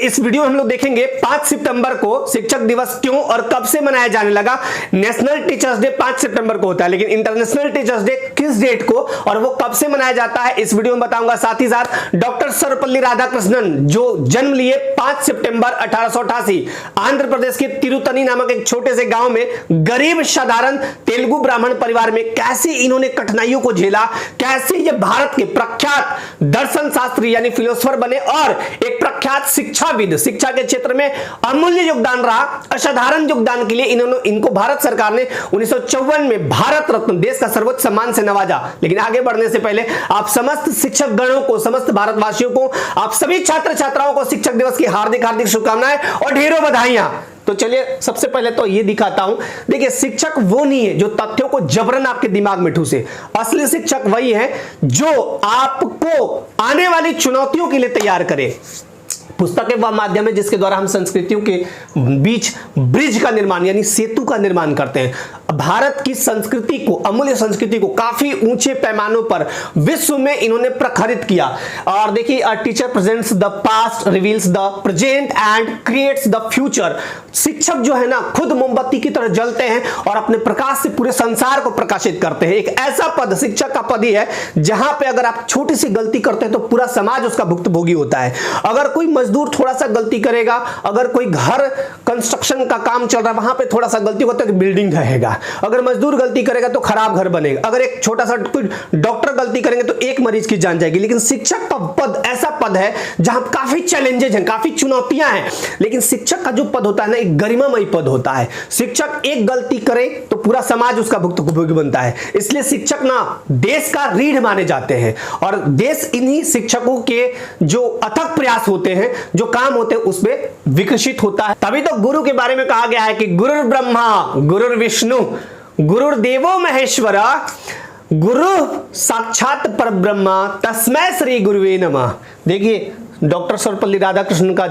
इस वीडियो में हम लोग देखेंगे 5 सितंबर को शिक्षक दिवस क्यों और कब से मनाया जाने लगा। नेशनल टीचर्स डे 5 सितंबर को होता है, लेकिन इंटरनेशनल टीचर्स डे किस डेट को और वो कब से मनाया जाता है इस वीडियो में बताऊंगा। साथ ही साथ डॉक्टर सर्वपल्ली राधाकृष्णन जो जन्म लिए 5 सितंबर 1888 आंध्र प्रदेश के तिरुतनी नामक एक छोटे से गांव में गरीब साधारण तेलुगु ब्राह्मण परिवार में कैसे इन्होंने कठिनाइयों को झेला, कैसे ये भारत के प्रख्यात दर्शन शास्त्री यानी फिलोसोफर बने और एक प्रख्यात शिक्षाविद, शिक्षा के क्षेत्र में अमूल्य योगदान रहा, असाधारण योगदान के लिए इनको भारत सरकार ने 1954 में भारत रत्न देश का सर्वोच्च सम्मान से नवाजा। लेकिन आगे बढ़ने से पहले आप समस्त शिक्षक गणों को, समस्त भारतवासियों को, आप सभी छात्र छात्राओं को शिक्षक दिवस की हार्दिक हार्दिक शुभकामनाएं और ढेरों बधाइयां। तो चलिए सबसे पहले तो ये दिखाता हूं। देखिए, शिक्षक वो नहीं है जो तथ्यों को जबरन आपके दिमाग में ठूसे। असली शिक्षक वही है जो आपको आने वाली चुनौतियों के लिए तैयार करे। पुस्तक के वह माध्यम है जिसके द्वारा हम संस्कृतियों के बीच ब्रिज का निर्माण यानी सेतु का निर्माण करते हैं। भारत की संस्कृति को, अमूल्य संस्कृति को काफी ऊंचे पैमानों पर विश्व में इन्होंने प्रखरित किया। और देखिए, a teacher presents the past, reveals the present and creates the future. शिक्षक जो है ना खुद मोमबत्ती की तरह जलते हैं और अपने प्रकाश से पूरे संसार को प्रकाशित करते हैं। एक ऐसा पद शिक्षक का पद ही है जहां पे अगर आप छोटी सी गलती करते हैं तो पूरा समाज उसका भुक्तभोगी होता है। अगर कोई मजदूर थोड़ा सा गलती करेगा, अगर कोई घर कंस्ट्रक्शन का काम चल रहा है वहां पे थोड़ा सा गलती होता है तो बिल्डिंग ढहेगा। अगर मजदूर गलती करेगा तो खराब घर बनेगा। अगर एक छोटा सा कोई डॉक्टर गलती करेंगे तो एक मरीज की जान जाएगी। लेकिन शिक्षक का पद ऐसा पद है जहां काफी चैलेंजेस हैं, काफी चुनौतियां हैं, लेकिन शिक्षक का जो पद होता है ना एक गरिमामय पद होता है। शिक्षक एक गलती करे तो पूरा समाज उसका भुक्तभोगी बनता है। इसलिए शिक्षक ना देश का रीढ़ माने जाते हैं और देश इन्हीं शिक्षकों के जो अथक प्रयास होते हैं, जो काम होते हैं उसमें विकसित होता है। तभी तो गुरु के बारे में कहा गया है कि गुरुर् ब्रह्मा गुरुर् विष्णु गुरुर्देवो महेश्वरा गुरु साक्षात परब्रह्मा तस्मै श्री गुरुवे नमः। देखिए, डॉक्टर सर्वपल्ली राधाकृष्णन का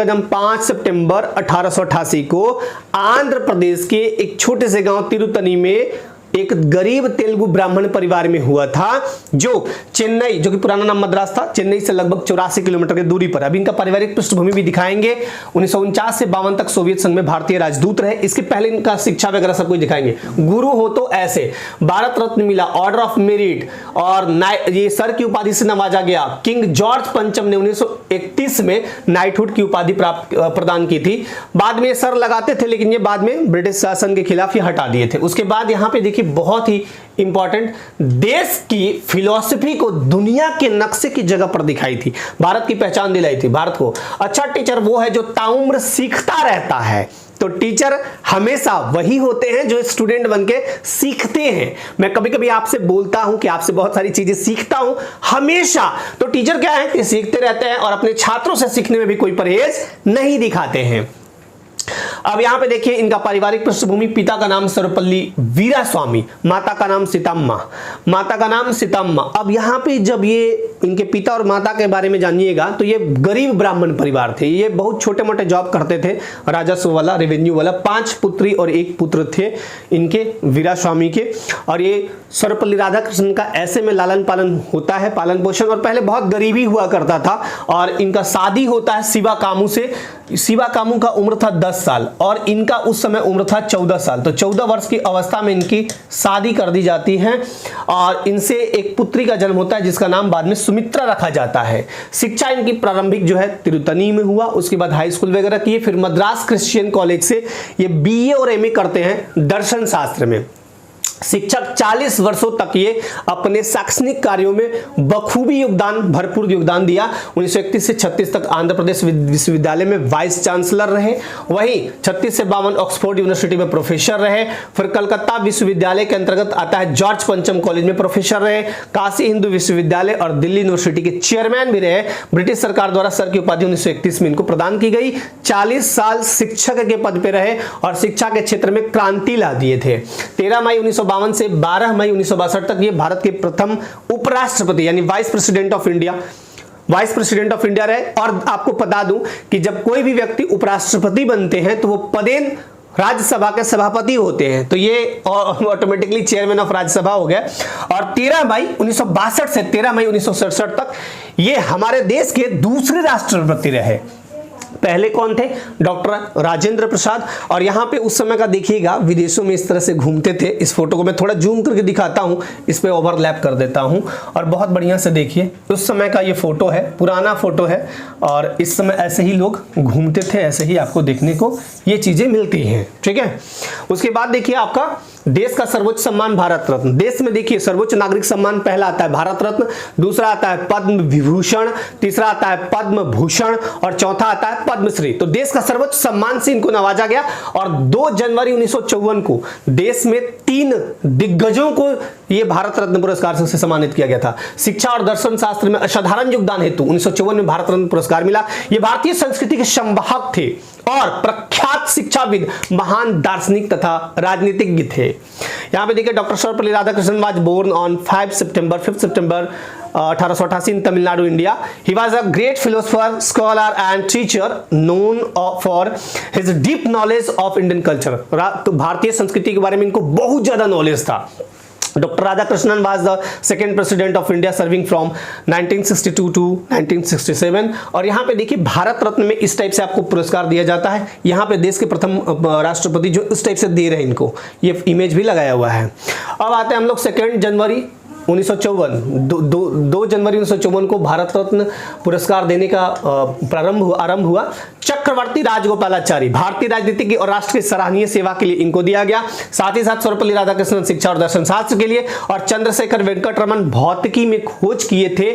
जन्म 5 सितंबर 1888 को आंध्र प्रदेश के एक छोटे से गांव तिरुतनी में एक गरीब तेलुगु ब्राह्मण परिवार में हुआ था, जो चेन्नई, जो कि पुराना नाम मद्रास था, चेन्नई से लगभग 84 किलोमीटर की दूरी पर। अभी इनका पारिवारिक पृष्ठभूमि भी दिखाएंगे। 1949 से 52 तक सोवियत संघ में भारतीय राजदूत रहे। इसके पहले इनका शिक्षा वगैरह सब कुछ दिखाएंगे। गुरु हो तो ऐसे, भारत रत्न मिला, ऑर्डर ऑफ मेरिट और ये सर की उपाधि से नवाजा गया। किंग जॉर्ज पंचम ने 1931 में नाइटहुड की उपाधि प्रदान की थी। बाद में सर लगाते थे, लेकिन ये बाद में ब्रिटिश शासन के खिलाफ ये हटा दिए थे। उसके बाद यहाँ पे देखिए बहुत ही इंपॉर्टेंट, देश की फिलॉसफी को दुनिया के नक्शे की जगह पर दिखाई थी, भारत की पहचान दिलाई थी भारत को। अच्छा टीचर वो है जो ताउम्र सीखता रहता है। तो टीचर हमेशा वही होते हैं जो स्टूडेंट बनके सीखते हैं। मैं कभी कभी आपसे बोलता हूं कि आपसे बहुत सारी चीजें सीखता हूं हमेशा। तो टीचर क्या है कि सीखते रहते हैं और अपने छात्रों से सीखने में भी कोई परहेज नहीं दिखाते हैं। अब यहां पे देखिए इनका पारिवारिक पृष्ठभूमि। पिता का नाम सर्वपल्ली वीरास्वामी, माता का नाम सीतम्मा। अब यहां पे जब ये इनके पिता और माता के बारे में जानिएगा तो ये गरीब ब्राह्मण परिवार थे। ये बहुत छोटे मोटे जॉब करते थे, राजस्व वाला, रेवेन्यू वाला। 5 पुत्री और 1 पुत्र थे इनके, वीरास्वामी के। और ये सर्वपल्ली राधाकृष्णन का ऐसे में लालन पालन होता है, पालन पोषण, और पहले बहुत गरीबी हुआ करता था। और इनका शादी होता है शिवा कामू से। शिवा कामू का उम्र था 10 साल और इनका उस समय उम्र था 14 साल। तो 14 वर्ष की अवस्था में इनकी शादी कर दी जाती है और इनसे एक पुत्री का जन्म होता है जिसका नाम बाद में सुमित्रा रखा जाता है। शिक्षा इनकी प्रारंभिक जो है तिरुतनी में हुआ, उसके बाद हाई स्कूल वगैरह किए, फिर मद्रास क्रिश्चियन कॉलेज से ये BA और MA करते हैं दर्शन शास्त्र में। शिक्षक 40 वर्षों तक ये अपने शैक्षणिक कार्यों में बखूबी भरपूर योगदान दिया। 1931 से 36 तक आंध्र प्रदेश विश्वविद्यालय में वाइस चांसलर रहे। वहीं 36 से 52 ऑक्सफोर्ड यूनिवर्सिटी में प्रोफेसर रहे। फिर कलकत्ता विश्वविद्यालय के अंतर्गत आता है जॉर्ज पंचम कॉलेज में प्रोफेसर रहे। काशी हिंदू विश्वविद्यालय और दिल्ली यूनिवर्सिटी के चेयरमैन भी रहे। ब्रिटिश सरकार द्वारा सर की उपाधि 1931 में इनको प्रदान की गई। 40 साल शिक्षक के पद पर रहे और शिक्षा के क्षेत्र में क्रांति ला दिए थे। 13 मई 1952 से 12 मई 1962 तक ये भारत के प्रथम उपराष्ट्रपति यानी वाइस प्रेसिडेंट ऑफ इंडिया रहे। और आपको बता दूं कि जब कोई भी व्यक्ति उपराष्ट्रपति बनते हैं तो वो पदेन राज्यसभा के सभापति होते हैं, तो ये ऑटोमेटिकली चेयरमैन ऑफ राज्यसभा हो गया। और 13 मई 1962 से 13 मई 1967 तक ये हमारे देश के दूसरे राष्ट्रपति रहे। पहले कौन थे? डॉक्टर राजेंद्र प्रसाद। और यहां पे उस समय का देखिएगा, विदेशों में इस तरह से घूमते थे। इस फोटो को मैं थोड़ा जूम करके दिखाता हूं, इस पे ओवरलैप कर देता हूं और बहुत बढ़िया से देखिए। उस समय का ये फोटो है, पुराना फोटो है, और इस समय ऐसे ही लोग घूमते थे, ऐसे ही आपको देखने को ये चीजें मिलती हैं। ठीक है, उसके बाद देखिए आपका देश का सर्वोच्च सम्मान भारत रत्न। देश में देखिए सर्वोच्च नागरिक सम्मान पहला आता है भारत रत्न, दूसरा आता है पद्म विभूषण, तीसरा आता है पद्म भूषण और चौथा आता है पद्मश्री। तो देश का सर्वोच्च सम्मान से इनको नवाजा गया। और 2 जनवरी 1954 को देश में 3 दिग्गजों को यह भारत रत्न पुरस्कार से सम्मानित किया गया था। शिक्षा और दर्शन शास्त्र में असाधारण योगदान हेतु 1954 में भारत रत्न पुरस्कार मिला। ये भारतीय संस्कृति के संवाहक थे और प्रख्यात शिक्षाविद, महान दार्शनिक तथा राजनीतिज्ञ थे। यहां पे देखिए doctor Sarvepalli Radhakrishnan was born on 5 सितंबर 1888 in Tamil Nadu, India. He was a great philosopher, scholar and teacher known for his deep knowledge of Indian culture. तो भारतीय संस्कृति के बारे में इनको बहुत ज्यादा नॉलेज था। Doctor Radhakrishnan was the second president of India serving from 1962 to 1967। और यहाँ पे देखिए भारत रत्न में इस टाइप से आपको पुरस्कार दिया जाता है। यहाँ पे देश के प्रथम राष्ट्रपति जो इस टाइप से दे रहे हैं इनको, ये इमेज भी लगाया हुआ है। अब आते हैं हम लोग 2 जनवरी 1954 2 जनवरी 1954 को भारत रत्न पुरस्कार देने का आरंभ हुआ। चक्रवर्ती राजगोपालाचारी भारतीय राजनीति और राष्ट्र की सराहनीय सेवा के लिए इनको दिया गया। साथ ही साथ सर्वपल्ली राधाकृष्णन शिक्षा और दर्शन शास्त्र के लिए, और चंद्रशेखर वेंकट रमन भौतिकी में खोज किए थे।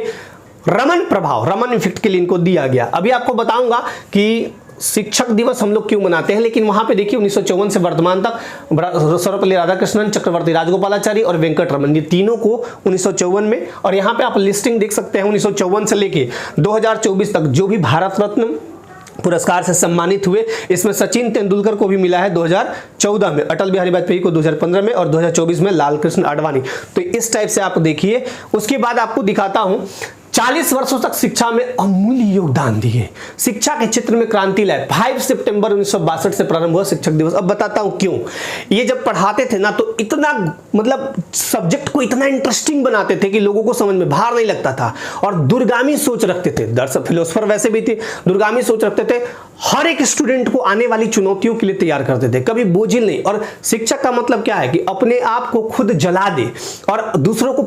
रमन प्रभाव, रमन इफेक्ट के लिए इनको दिया गया। अभी आपको बताऊंगा कि शिक्षक दिवस हम लोग क्यों मनाते हैं, लेकिन वहां पे देखिए 1954 से वर्तमान तक सर्वपल्ली राधाकृष्णन, चक्रवर्ती राजगोपालाचारी और वेंकट रमन, ये तीनों को 1954 में, और यहां पे आप लिस्टिंग देख सकते हैं 1954 से लेके 2024 तक जो भी भारत रत्न पुरस्कार से सम्मानित हुए। इसमें सचिन तेंदुलकर को भी मिला है 2014 में, अटल बिहारी वाजपेयी को 2015 में और 2024 में लाल कृष्ण आडवाणी। तो इस टाइप से आप देखिए। उसके बाद आपको दिखाता हूं 40 वर्षों तक शिक्षा में अमूल्य योगदान दिए, शिक्षा के क्षेत्र में क्रांति लाए। 5 सितंबर 1962 से प्रारंभ हुआ शिक्षक दिवस। अब बताता हूं क्यों। ये जब पढ़ाते थे ना तो इतना मतलब सब्जेक्ट को इतना इंटरेस्टिंग बनाते थे कि लोगों को समझ में भार नहीं लगता था, और दूरगामी सोच रखते थे। दरअसल फिलोसोफर वैसे भी थे, दूरगामी सोच रखते थे। हर एक स्टूडेंट को आने वाली चुनौतियों के लिए तैयार करते थे, कभी बोझिल नहीं। और शिक्षक का मतलब क्या है कि अपने आप को खुद जला दे और दूसरों को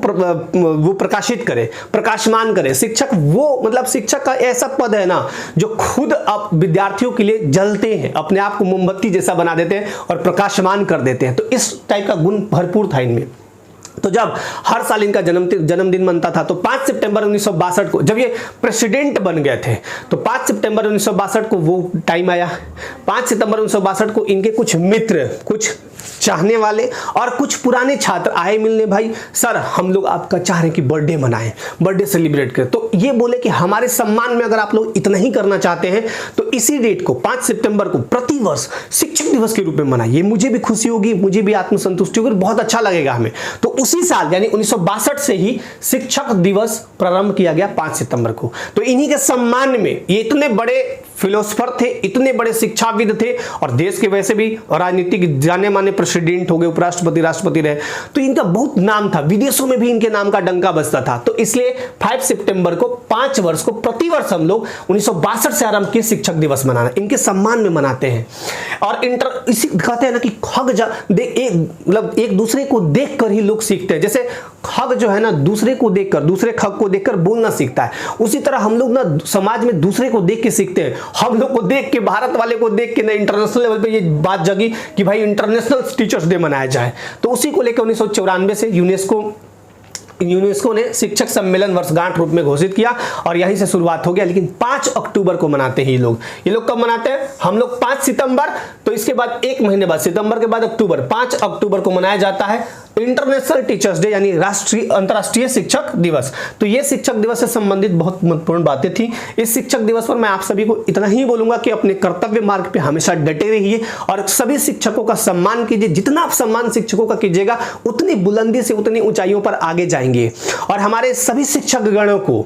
वो प्रकाशित करे, प्रकाशमान करे। शिक्षक वो मतलब शिक्षक का ऐसा पद है ना जो खुद अब विद्यार्थियों के लिए जलते हैं, अपने आप को मोमबत्ती जैसा बना देते हैं और प्रकाशमान कर देते हैं। तो इस टाइप का गुण भरपूर था इनमें। तो जब हर साल इनका जन्मदिन मनता था, तो 5 सितंबर 1962 को जब ये प्रेसिडेंट बन गए थे, तो 5 सितंबर 1962 को वो टाइम आया। 5 सितंबर 1962 को इनके कुछ मित्र, कुछ चाहने वाले और कुछ पुराने छात्र आए मिलने। भाई सर, हम लोग आपका चाह रहे हैं कि बर्थडे मनाएं, बर्थडे सेलिब्रेट करें। तो ये बोले कि हमारे सम्मान में अगर आप लोग इतना ही करना चाहते हैं तो इसी डेट को 5 सितंबर को प्रतिवर्ष शिक्षक दिवस के रूप में मनाइए। मुझे भी खुशी होगी, मुझे भी आत्मसंतुष्टि होगी, बहुत अच्छा लगेगा हमें। तो उसी साल यानी 1962 से ही शिक्षक दिवस प्रारंभ किया गया 5 सितंबर को। तो इन्हीं के सम्मान में ये इतने बड़े फिलोसोफर थे, इतने बड़े शिक्षाविद थे, और देश के वैसे भी राजनीतिक जाने माने प्रेसिडेंट हो गए, उपराष्ट्रपति, राष्ट्रपति रहे, तो इनका बहुत नाम था। विदेशों में भी इनके नाम का डंका बजता था। तो इसलिए 5 सितंबर को 5 वर्ष को प्रतिवर्ष हम लोग 1962 से आरंभ किए शिक्षक दिवस मनाना, इनके सम्मान में मनाते हैं। और इसी कहते हैं ना कि खग मतलब एक दूसरे को देखकर ही लोग सीखते हैं। जैसे खग जो है ना दूसरे को देखकर, दूसरे खग को देखकर बोलना सीखता है, उसी तरह हम लोग ना समाज में दूसरे को देख के सीखते हैं। हम लोग को देख के, भारत वाले को देख के ना इंटरनेशनल लेवल पे ये बात जगी कि भाई इंटरनेशनल टीचर्स डे मनाया जाए। तो उसी को लेकर 1994 से यूनेस्को ने शिक्षक सम्मेलन वर्षगांठ रूप में घोषित किया, और यहीं से शुरुआत हो गया। लेकिन 5 अक्टूबर को मनाते हैं ये लोग कब मनाते हैं? हम लोग 5 सितंबर, तो इसके बाद 1 महीने बाद, सितंबर के बाद अक्टूबर, 5 अक्टूबर को मनाया जाता है इंटरनेशनल टीचर्स डे यानी राष्ट्रीय अंतर्राष्ट्रीय शिक्षक दिवस। तो ये शिक्षक दिवस से संबंधित बहुत महत्वपूर्ण बातें थी। इस शिक्षक दिवस पर मैं आप सभी को इतना ही बोलूंगा कि अपने कर्तव्य मार्ग पे हमेशा डटे रहिए और सभी शिक्षकों का सम्मान कीजिए। जितना आप सम्मान शिक्षकों का कीजिएगा उतनी बुलंदी से, उतनी ऊंचाइयों पर आगे जाएंगे। और हमारे सभी शिक्षक गणों को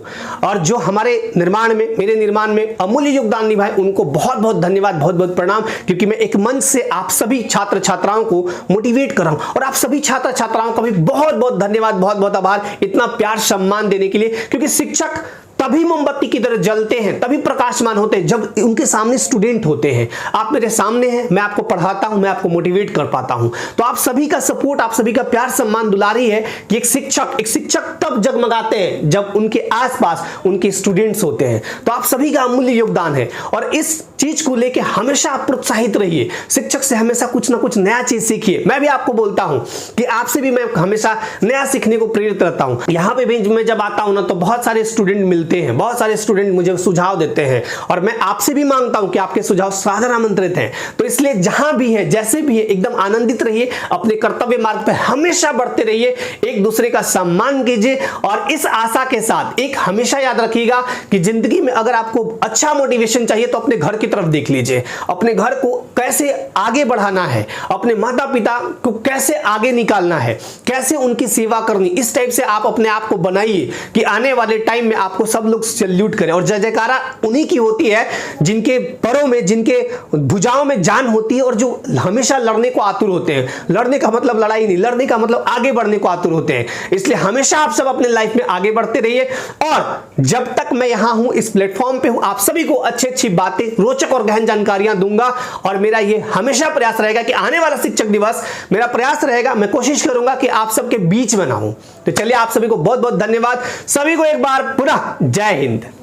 और जो हमारे निर्माण में, मेरे निर्माण में अमूल्य योगदान निभाए, उनको बहुत बहुत धन्यवाद, बहुत बहुत प्रणाम। क्योंकि मैं एक मंच से आप सभी छात्र छात्राओं को मोटिवेट कर रहा हूं और आप सभी छात्र छात्राओं का भी बहुत बहुत धन्यवाद, बहुत बहुत आभार इतना प्यार सम्मान देने के लिए। क्योंकि शिक्षक तभी मोमबत्ती की तरह जलते हैं, तभी प्रकाशमान होते हैं जब उनके सामने स्टूडेंट होते हैं। आप मेरे सामने हैं, मैं आपको पढ़ाता हूं, मैं आपको मोटिवेट कर पाता हूं। तो आप सभी का सपोर्ट, आप सभी का प्यार सम्मान दुलारी है कि एक शिक्षक तब जगमगाते हैं जब उनके आसपास उनके स्टूडेंट्स होते हैं। तो आप सभी का अमूल्य योगदान है और इस चीज को लेकर हमेशा आप प्रोत्साहित रहिए। शिक्षक से हमेशा कुछ ना कुछ नया चीज सीखिए। मैं भी आपको बोलता हूं कि आपसे भी मैं हमेशा नया सीखने को प्रेरित रहता हूं। यहां पे भी मैं जब आता हूं ना तो बहुत सारे स्टूडेंट मिलते हैं, बहुत सारे स्टूडेंट मुझे सुझाव देते हैं और मैं आपसे भी मांगता हूं कि आपके सुझाव सादर आमंत्रित हैं। तो इसलिए जहां भी है, जैसे भी है, एकदम आनंदित रहिए, अपने कर्तव्य मार्ग पर हमेशा बढ़ते रहिए, एक दूसरे का सम्मान कीजिए। और इस आशा के साथ एक हमेशा याद रखिएगा कि जिंदगी में अगर आपको अच्छा मोटिवेशन चाहिए तो अपने घर की तरफ देख लीजिए। अपने घर को कैसे आगे बढ़ाना है, अपने माता पिता को कैसे आगे निकालना है, कैसे उनकी सेवा करनी, इस टाइप से आप अपने आप को बनाइए कि आने वाले टाइम में आपको सब लोग सैल्यूट करें। और जय जयकारा उन्हीं की होती है जिनके परों में, जिनके भुजाओं में जान होती है और जो हमेशा लड़ने को आतुर होते हैं। लड़ने का मतलब लड़ाई नहीं, लड़ने का मतलब आगे बढ़ने को आतुर होते हैं। इसलिए हमेशा आप सब अपने लाइफ में आगे बढ़ते रहिए। और जब तक मैं यहां हूं, इस प्लेटफॉर्म पे हूं, आप सभी को अच्छी अच्छी बातें, रोचक और गहन जानकारियां दूंगा। और मेरा ये हमेशा प्रयास रहेगा कि आने वाला शिक्षक दिवस मेरा प्रयास रहेगा, मैं कोशिश करूंगा कि आप सबके बीच में ना हूं। तो चलिए, आप सभी को बहुत बहुत धन्यवाद। सभी को एक बार पुनः जय हिंद।